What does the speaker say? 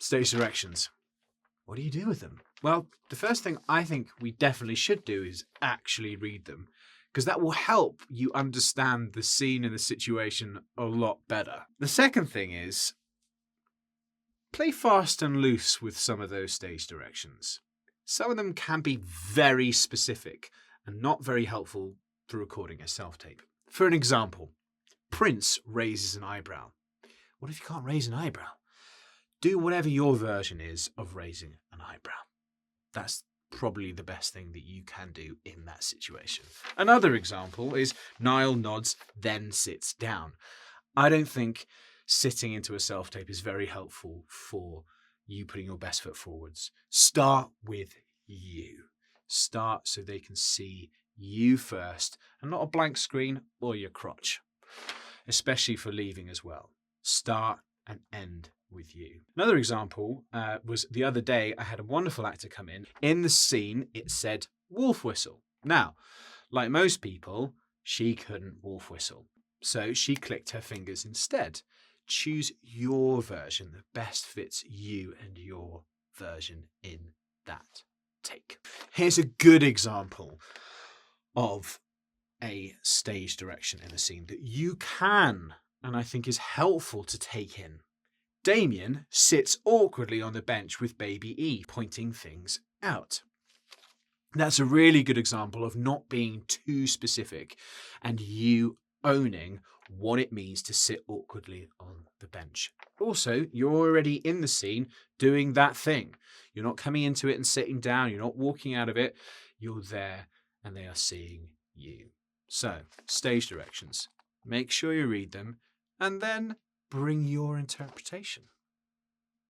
Stage directions. What do you do with them? Well, the first thing I think we definitely should do is actually read them, because that will help you understand the scene and the situation a lot better. The second thing is play fast and loose with some of those stage directions. Some of them can be very specific and not very helpful for recording a self-tape. For an example, Prince raises an eyebrow. What if you can't raise an eyebrow? Do whatever your version is of raising an eyebrow. That's probably the best thing that you can do in that situation. Another example is Niall nods, then sits down. I don't think sitting into a self-tape is very helpful for you putting your best foot forwards. Start with you. Start so they can see you first and not a blank screen or your crotch, especially for leaving as well. Start and end with you. Another example was the other day I had a wonderful actor come in. In the scene, it said wolf whistle. Now, like most people, she couldn't wolf whistle. So she clicked her fingers instead. Choose your version that best fits you and your version in that take. Here's a good example of a stage direction in a scene that you can, and I think is helpful to take in. Damien sits awkwardly on the bench with baby E, pointing things out. That's a really good example of not being too specific and you owning what it means to sit awkwardly on the bench. Also, you're already in the scene doing that thing. You're not coming into it and sitting down. You're not walking out of it. You're there and they are seeing you. So, stage directions. Make sure you read them and then bring your interpretation.